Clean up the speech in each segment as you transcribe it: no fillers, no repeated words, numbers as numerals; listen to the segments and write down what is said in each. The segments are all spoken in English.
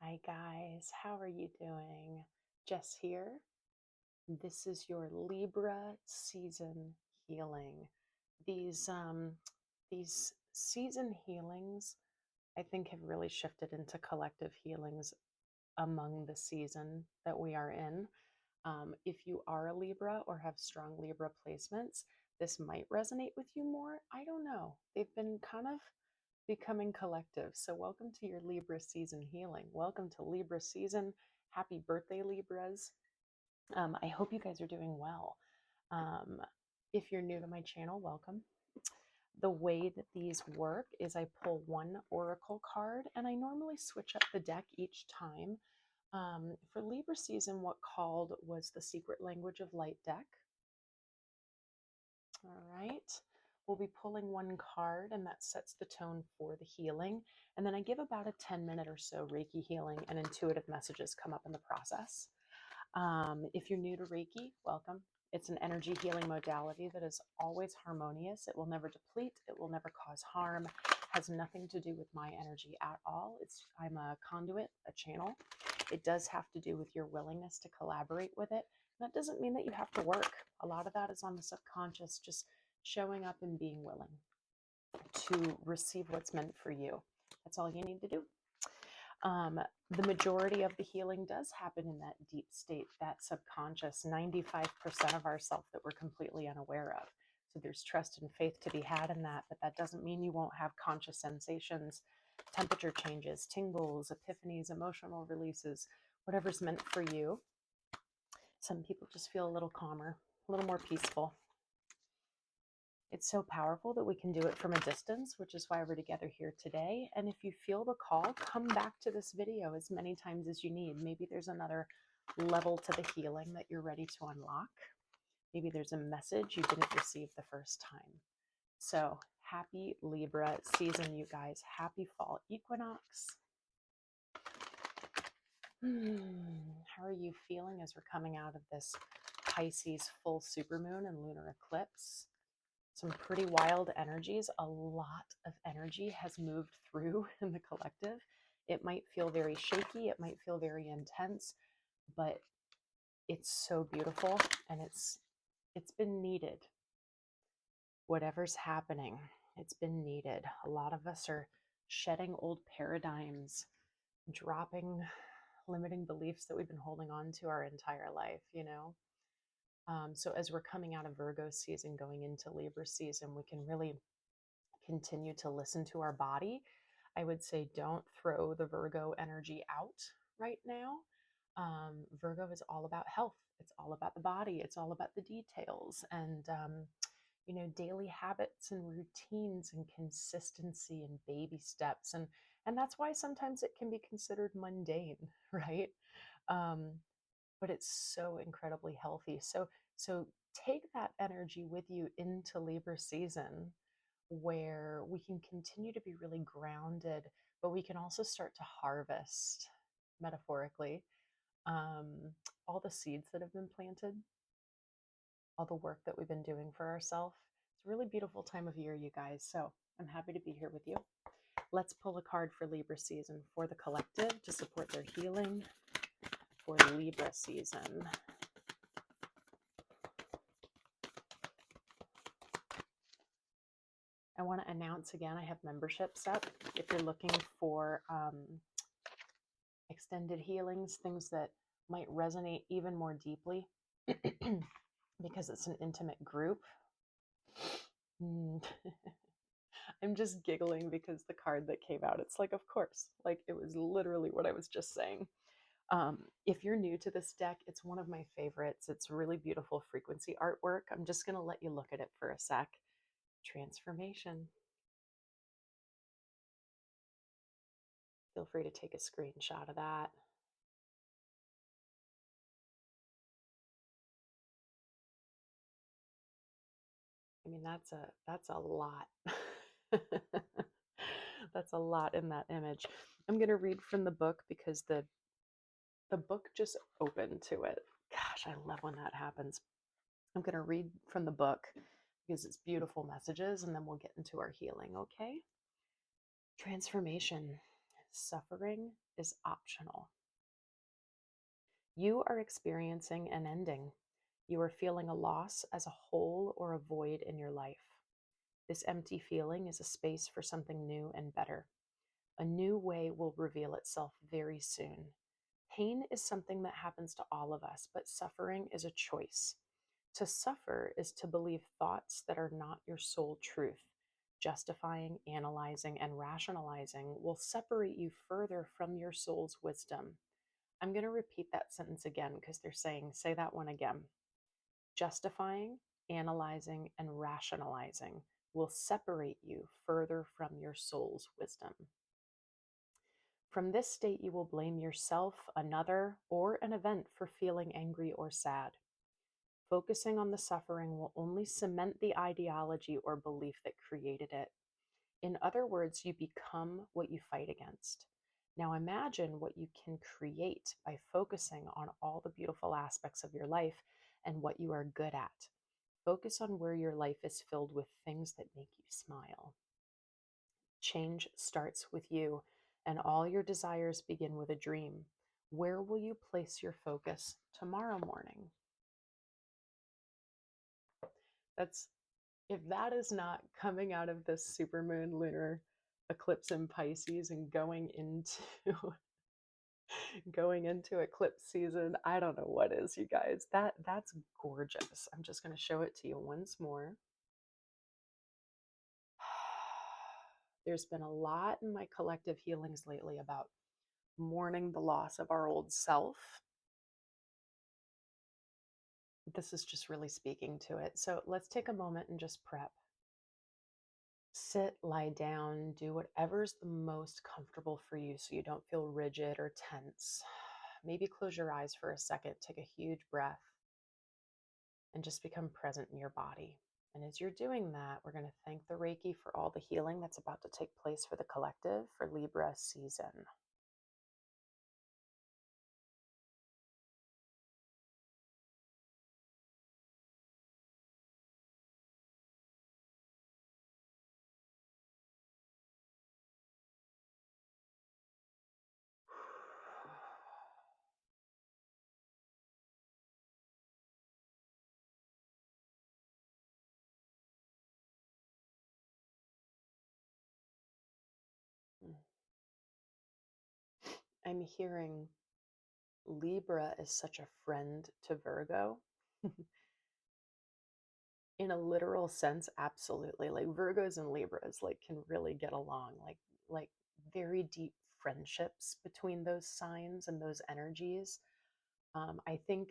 Hi guys, how are you doing? Jess here. This is your Libra season healing. These season healings I think have really shifted into collective healings among the season that we are in. If you are a Libra or have strong Libra placements, this might resonate with you more. I don't know. They've been kind of becoming collective. So, welcome to your Libra season healing. Welcome to Libra season. Happy birthday, Libras. I hope you guys are doing well. Um, if you're new to my channel, welcome. The way that these work is I pull one oracle card and I normally switch up the deck each time. For Libra season, what called was the Secret Language of Light deck. All right. We'll be pulling one card and that sets the tone for the healing. And then I give about a 10-minute or so Reiki healing and intuitive messages come up in the process. If you're new to Reiki, welcome. It's an energy healing modality that is always harmonious. It will never deplete. It will never cause harm. Has nothing to do with my energy at all. I'm a conduit, a channel. It does have to do with your willingness to collaborate with it. That doesn't mean that you have to work. A lot of that is on the subconscious, just showing up and being willing to receive what's meant for you. That's all you need to do. The majority of the healing does happen in that deep state, that subconscious, 95% of ourself that we're completely unaware of. So there's trust and faith to be had in that, but that doesn't mean you won't have conscious sensations, temperature changes, tingles, epiphanies, emotional releases, whatever's meant for you. Some people just feel a little calmer, a little more peaceful. It's so powerful that we can do it from a distance, which is why we're together here today. And if you feel the call, come back to this video as many times as you need. Maybe there's another level to the healing that you're ready to unlock. Maybe there's a message you didn't receive the first time. So happy Libra season, you guys. Happy fall equinox. How are you feeling as we're coming out of this Pisces full supermoon and lunar eclipse? Some pretty wild energies. A lot of energy has moved through in the collective. It might feel very shaky. It might feel very intense, but it's so beautiful and it's been needed. Whatever's happening, it's been needed. A lot of us are shedding old paradigms, dropping limiting beliefs that we've been holding on to our entire life, you know? So as we're coming out of Virgo season, going into Libra season, we can really continue to listen to our body. I would say don't throw the Virgo energy out right now. Virgo is all about health. It's all about the body. It's all about the details and, daily habits and routines and consistency and baby steps. And that's why sometimes it can be considered mundane, right? Um, but it's so incredibly healthy. So take that energy with you into Libra season where we can continue to be really grounded, but we can also start to harvest, metaphorically, um, all the seeds that have been planted, all the work that we've been doing for ourselves. It's a really beautiful time of year, you guys. So I'm happy to be here with you. Let's pull a card for Libra season for the collective to support their healing for Libra season. I want to announce again, I have memberships up. If you're looking for extended healings, things that might resonate even more deeply because it's an intimate group. I'm just giggling because the card that came out, it's like, of course, like it was literally what I was just saying. If you're new to this deck, it's one of my favorites. It's really beautiful frequency artwork. I'm just going to let you look at it for a sec. Transformation. Feel free to take a screenshot of that. I mean, that's a lot. That's a lot in that image. I'm going to read from the book because the book just opened to it. Gosh, I love when that happens. I'm going to read from the book because it's beautiful messages, and then we'll get into our healing, okay? Transformation. suffering is optional. You are experiencing an ending. You are feeling a loss as a hole or a void in your life. This empty feeling is a space for something new and better. A new way will reveal itself very soon. Pain is something that happens to all of us, but suffering is a choice. To suffer is to believe thoughts that are not your soul truth. Justifying, analyzing, and rationalizing will separate you further from your soul's wisdom. I'm going to repeat that sentence again because they're saying, say that one again. Justifying, analyzing, and rationalizing will separate you further from your soul's wisdom. From this state, you will blame yourself, another, or an event for feeling angry or sad. Focusing on the suffering will only cement the ideology or belief that created it. In other words, you become what you fight against. Now imagine what you can create by focusing on all the beautiful aspects of your life and what you are good at. Focus on where your life is filled with things that make you smile. Change starts with you, and all your desires begin with a dream. Where will you place your focus tomorrow morning? That's If that is not coming out of this supermoon lunar eclipse in Pisces and going into going into eclipse season, I don't know what is, you guys. That's gorgeous. I'm just going to show it to you once more. There's been a lot in my collective healings lately about mourning the loss of our old self. This is just really speaking to it. So let's take a moment and just prep. Sit, lie down, do whatever's the most comfortable for you so you don't feel rigid or tense. Maybe close your eyes for a second, take a huge breath, and just become present in your body. And as you're doing that, we're going to thank the Reiki for all the healing that's about to take place for the collective for Libra season. I'm hearing Libra is such a friend to Virgo. In a literal sense, absolutely. Like Virgos and Libras like can really get along. Like very deep friendships between those signs and those energies. Um, I think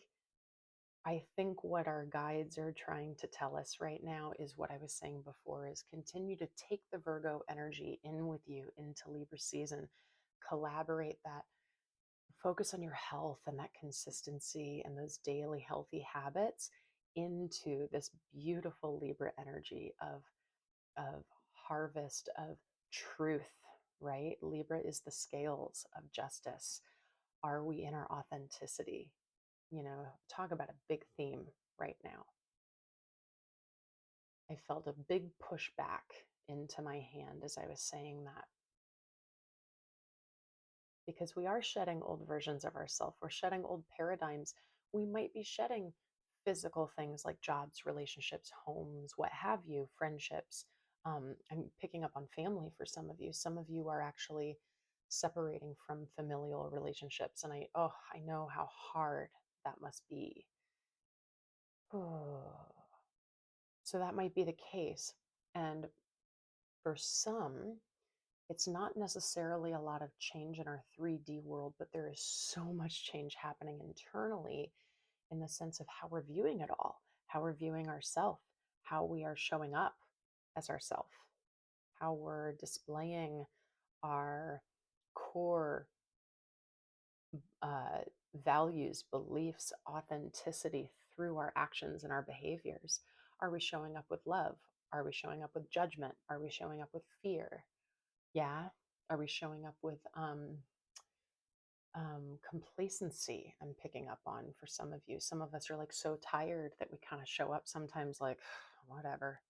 I think what our guides are trying to tell us right now is what I was saying before is continue to take the Virgo energy in with you into Libra season. Collaborate that, focus on your health and that consistency and those daily healthy habits into this beautiful Libra energy of harvest, of truth, right? Libra is the scales of justice. Are we in our authenticity? You know, talk about a big theme right now. I felt a big pushback into my hand as I was saying that, because we are shedding old versions of ourselves. We're shedding old paradigms. We might be shedding physical things like jobs, relationships, homes, what have you, friendships. I'm picking up on family for some of you. Some of you are actually separating from familial relationships. And I know how hard that must be. So that might be the case. And for some, it's not necessarily a lot of change in our 3D world, but there is so much change happening internally in the sense of how we're viewing it all, how we're viewing ourself, how we are showing up as ourself, how we're displaying our core uh, values, beliefs, authenticity through our actions and our behaviors. Are we showing up with love? Are we showing up with judgment? Are we showing up with fear? Yeah. Are we showing up with complacency? I'm picking up on for some of you. Some of us are like so tired that we kind of show up sometimes like, whatever.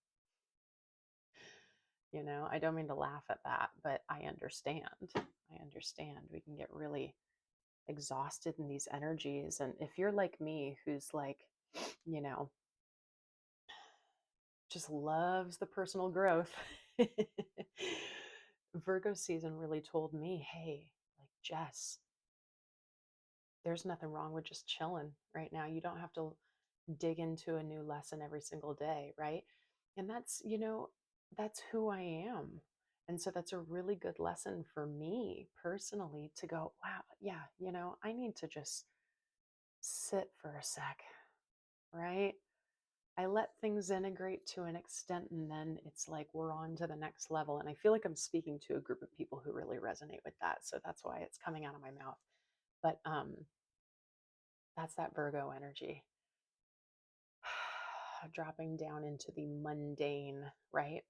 You know, I don't mean to laugh at that, but I understand. understand. We can get really exhausted in these energies. And if you're like me, who's like, you know, just loves the personal growth, Virgo season really told me, hey, like, Jess, there's nothing wrong with just chilling right now. You don't have to dig into a new lesson every single day, right? And that's, that's who I am. And so that's a really good lesson for me personally to go, wow, yeah, I need to just sit for a sec, right? I let things integrate to an extent, and then it's like we're on to the next level. And I feel like I'm speaking to a group of people who really resonate with that. So that's why it's coming out of my mouth. But that's that Virgo energy. Dropping down into the mundane, right?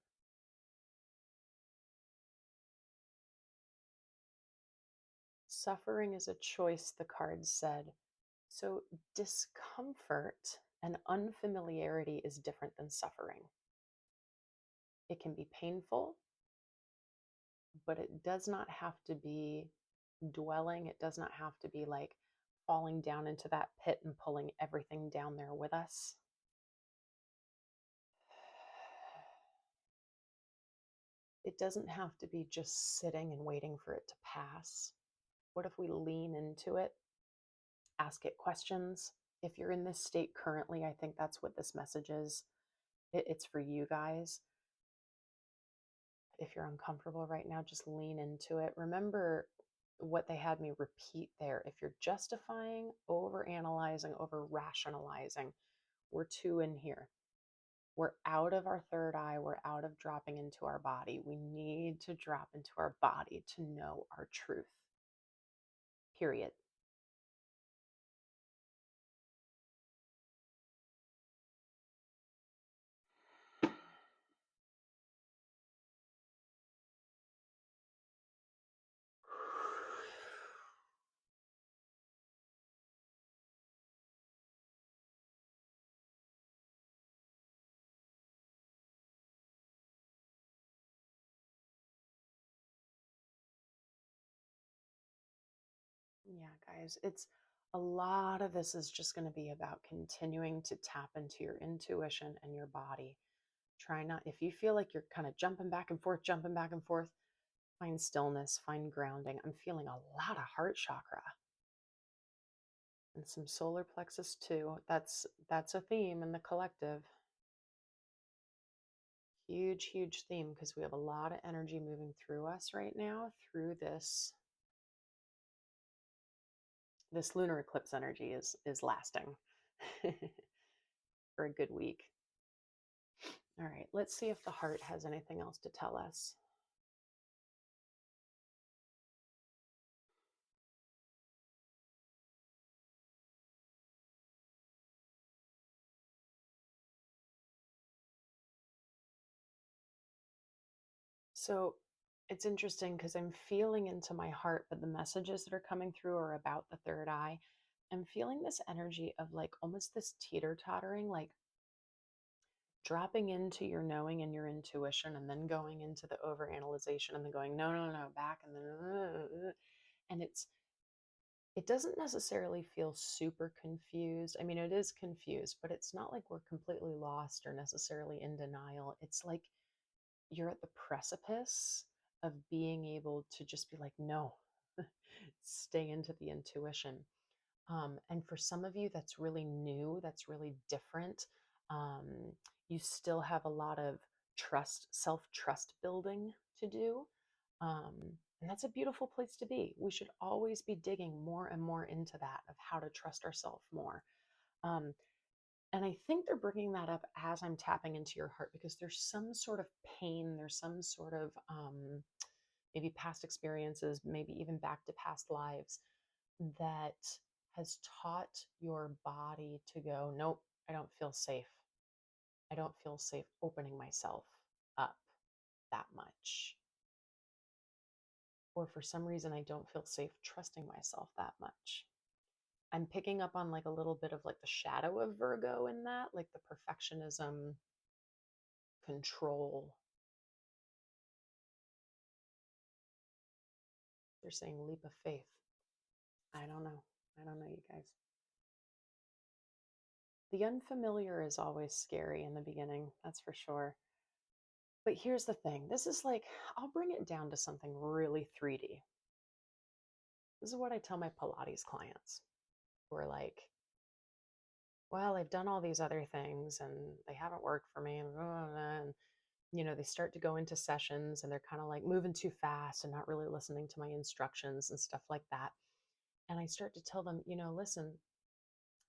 Suffering is a choice, the card said. So discomfort and unfamiliarity is different than suffering. It can be painful, but it does not have to be dwelling. It does not have to be like falling down into that pit and pulling everything down there with us. It doesn't have to be just sitting and waiting for it to pass. What if we lean into it, ask it questions? If you're in this state currently, I think that's what this message is. It's for you guys. If you're uncomfortable right now, just lean into it. Remember what they had me repeat there. If you're justifying, over analyzing, over rationalizing, we're two in here. We're out of our third eye. We're out of dropping into our body. We need to drop into our body to know our truth. Period. Yeah, guys, it's a lot of this is just going to be about continuing to tap into your intuition and your body. Try not, if you feel like you're kind of jumping back and forth, find stillness, find grounding. I'm feeling a lot of heart chakra and some solar plexus too. That's a theme in the collective. Huge, huge theme because we have a lot of energy moving through us right now through this lunar eclipse energy is lasting for a good week. All right, let's see if the heart has anything else to tell us. So it's interesting because I'm feeling into my heart, but the messages that are coming through are about the third eye. I'm feeling this energy of like almost this teeter-tottering, like dropping into your knowing and your intuition and then going into the overanalyzation and then going, no, no, no, back and then, and it doesn't necessarily feel super confused. I mean, it is confused, but it's not like we're completely lost or necessarily in denial. It's like you're at the precipice of being able to just be like, no, stay into the intuition. And for some of you, that's really new, that's really different. Um, you still have a lot of self trust building to do. Um, and that's a beautiful place to be. We should always be digging more and more into that of how to trust ourselves more. Um, and I think they're bringing that up as I'm tapping into your heart because there's some sort of pain, there's some sort of maybe past experiences, maybe even back to past lives that has taught your body to go, nope, I don't feel safe. I don't feel safe opening myself up that much. Or for some reason, I don't feel safe trusting myself that much. I'm picking up on like a little bit of like the shadow of Virgo in that, like the perfectionism, control. They're saying leap of faith. I don't know. I don't know, you guys. The unfamiliar is always scary in the beginning, that's for sure. But here's the thing. This is like, I'll bring it down to something really 3D. This is what I tell my Pilates clients who are like, well, I've done all these other things and they haven't worked for me. And they start to go into sessions and they're kind of like moving too fast and not really listening to my instructions and stuff like that. And I start to tell them, listen,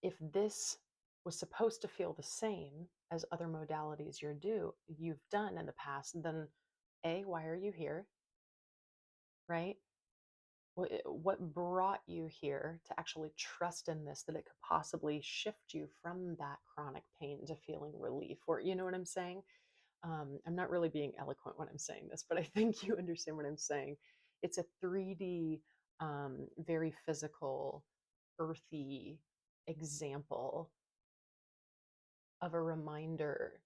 if this was supposed to feel the same as other modalities you've done in the past, then A, why are you here? Right? What brought you here to actually trust in this, that it could possibly shift you from that chronic pain to feeling relief? Or, you know what I'm saying? I'm not really being eloquent when I'm saying this, but I think you understand what I'm saying. It's a 3D, very physical, earthy example of a reminder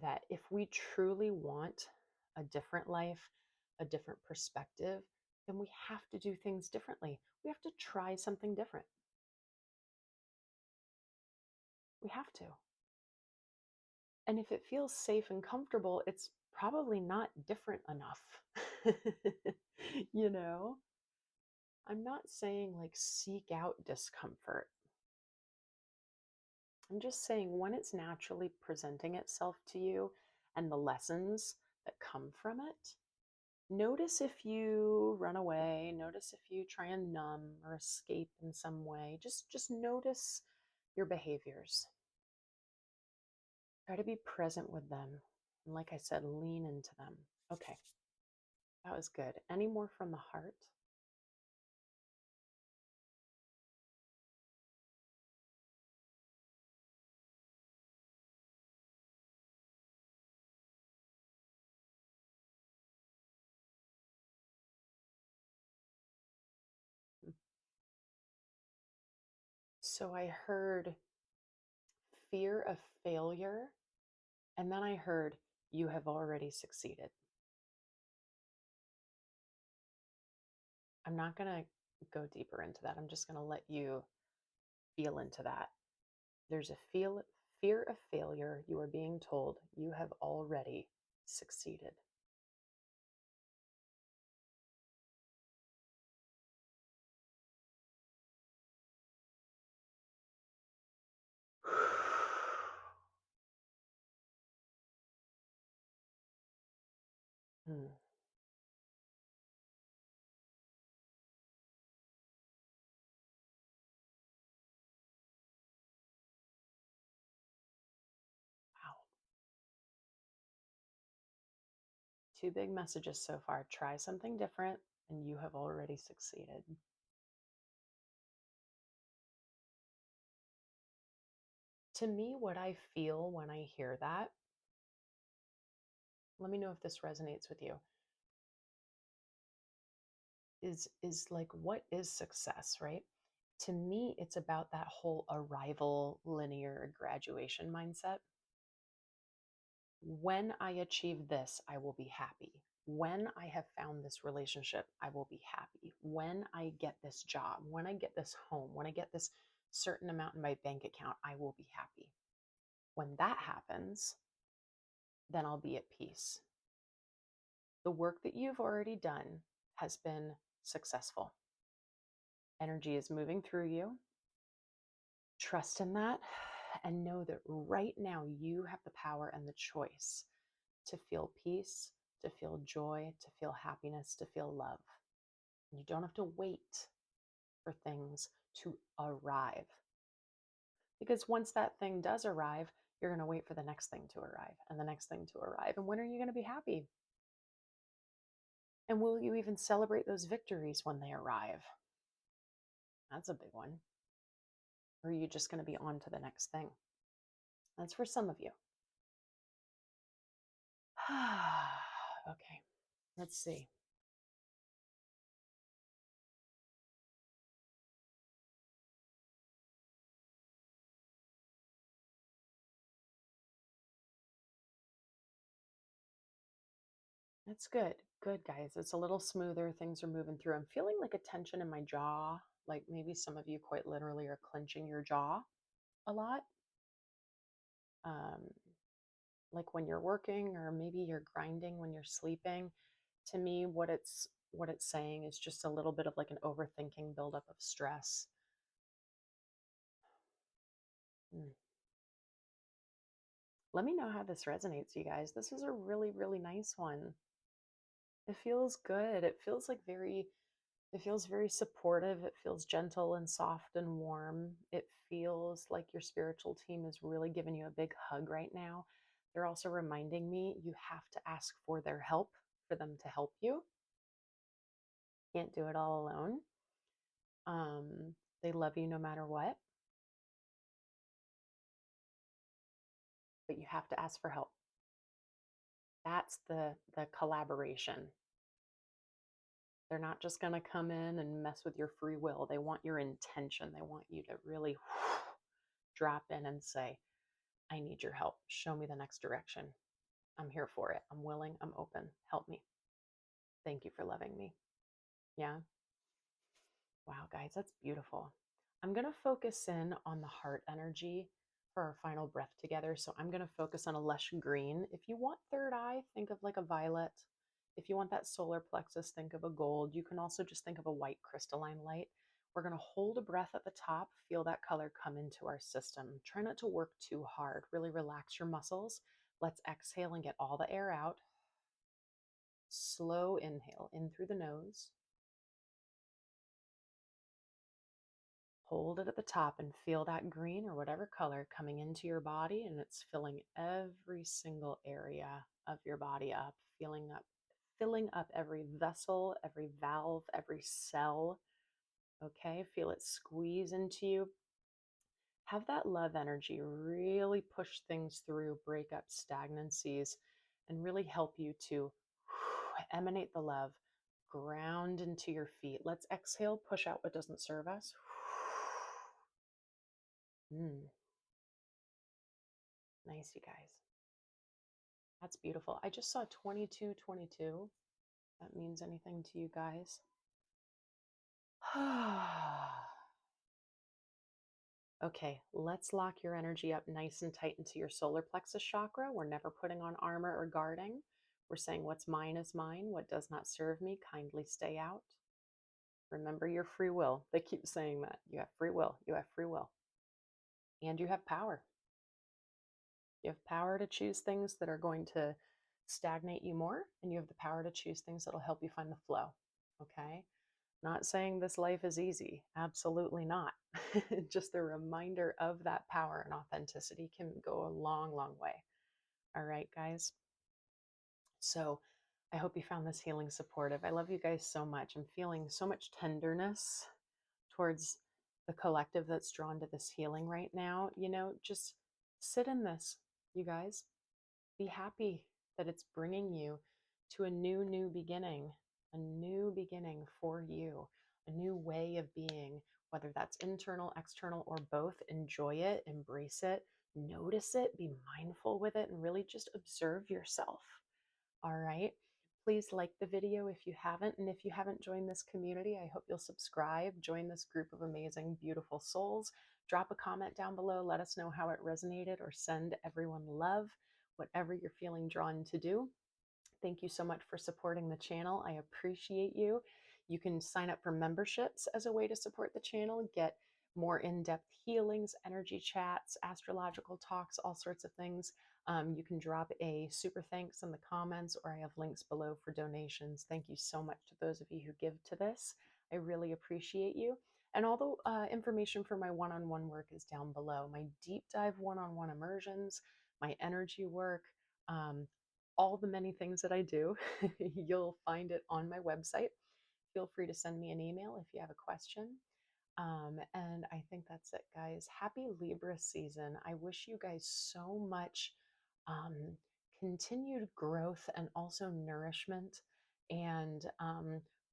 that if we truly want a different life, a different perspective, then we have to do things differently. We have to try something different. We have to. And if it feels safe and comfortable, it's probably not different enough. you know, I'm not saying like seek out discomfort. I'm just saying when it's naturally presenting itself to you and the lessons that come from it, notice if you run away, notice if you try and numb or escape in some way. Just notice your behaviors. Try to be present with them. And like I said, lean into them. Okay, that was good. Any more from the heart? So I heard fear of failure, and then I heard you have already succeeded. I'm not going to go deeper into that. I'm just going to let you feel into that. There's a fear of failure. You are being told you have already succeeded. Hmm. Wow. Two big messages so far. Try something different, and you have already succeeded. To me, what I feel when I hear that, let me know if this resonates with you, is like, what is success, right? To me, it's about that whole arrival, linear graduation mindset. When I achieve this, I will be happy. When I have found this relationship, I will be happy. When I get this job, when I get this home, when I get this certain amount in my bank account, I will be happy. When that happens, then I'll be at peace. The work that you've already done has been successful. Energy is moving through you. Trust in that and know that right now you have the power and the choice to feel peace, to feel joy, to feel happiness, to feel love. You don't have to wait for things to arrive. Because once that thing does arrive, you're going to wait for the next thing to arrive and the next thing to arrive. And when are you going to be happy? And will you even celebrate those victories when they arrive? That's a big one. Or are you just going to be on to the next thing? That's for some of you. Okay, let's see. That's good. Good, guys. It's a little smoother. Things are moving through. I'm feeling like a tension in my jaw. Like maybe some of you quite literally are clenching your jaw a lot. Um, like when you're working, or maybe you're grinding when you're sleeping. To me, what it's saying is just a little bit of like an overthinking buildup of stress. Mm. Let me know how this resonates, you guys. This is a really, really nice one. It feels good. It feels very supportive. It feels gentle and soft and warm. It feels like your spiritual team is really giving you a big hug right now. They're also reminding me you have to ask for their help for them to help you. Can't do it all alone. They love you no matter what, but you have to ask for help. That's the collaboration. They're not just going to come in and mess with your free will. They want your intention. They want you to really drop in and say, I need your help. Show me the next direction. I'm here for it. I'm willing. I'm open. Help me. Thank you for loving me. Yeah. Wow, guys, that's beautiful. I'm going to focus in on the heart energy for our final breath together. So I'm going to focus on a lush green. If you want third eye, think of like a violet. If you want that solar plexus, think of a gold. You can also just think of a white crystalline light. We're going to hold a breath at the top, feel that color come into our system. Try not to work too hard. Really relax your muscles. Let's exhale and get all the air out. Slow inhale in through the nose. Hold it at the top and feel that green or whatever color coming into your body, and it's filling every single area of your body up, filling up every vessel, every valve, every cell. Okay, feel it squeeze into you. Have that love energy really push things through, break up stagnancies, and really help you to emanate the love, ground into your feet. Let's exhale, push out what doesn't serve us. Mm, nice, you guys. That's beautiful. I just saw 2222. That means anything to you guys? Okay, let's lock your energy up nice and tight into your solar plexus chakra. We're never putting on armor or guarding. We're saying what's mine is mine. What does not serve me, kindly stay out. Remember your free will. They keep saying that. You have free will. You have free will. And you have power. You have power to choose things that are going to stagnate you more, and you have the power to choose things that'll help you find the flow. Okay? Not saying this life is easy. Absolutely not. Just a reminder of that power and authenticity can go a long, long way. All right, guys. So I hope you found this healing supportive. I love you guys so much. I'm feeling so much tenderness towards the collective that's drawn to this healing right now. Just sit in this, you guys. Be happy that it's bringing you to a new beginning for you, a new way of being, whether that's internal, external, or both. Enjoy it, embrace it, notice it, be mindful with it, and really just observe yourself. All right. Please like the video if you haven't. And if you haven't joined this community, I hope you'll subscribe, join this group of amazing, beautiful souls. Drop a comment down below. Let us know how it resonated, or send everyone love, whatever you're feeling drawn to do. Thank you so much for supporting the channel. I appreciate you. You can sign up for memberships as a way to support the channel, get more in-depth healings, energy chats, astrological talks, all sorts of things. You can drop a super thanks in the comments, or I have links below for donations. Thank you so much to those of you who give to this. I really appreciate you. And all the information for my one-on-one work is down below. My deep dive one-on-one immersions, my energy work, all the many things that I do. You'll find it on my website. Feel free to send me an email if you have a question. And I think that's it, guys. Happy Libra season. I wish you guys so much um, continued growth, and also nourishment, and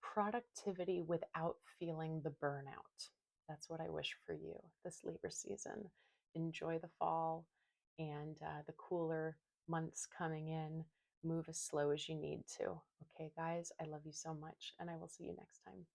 productivity without feeling the burnout. That's what I wish for you this Libra season. Enjoy the fall and the cooler months coming in. Move as slow as you need to. Okay, guys, I love you so much, and I will see you next time.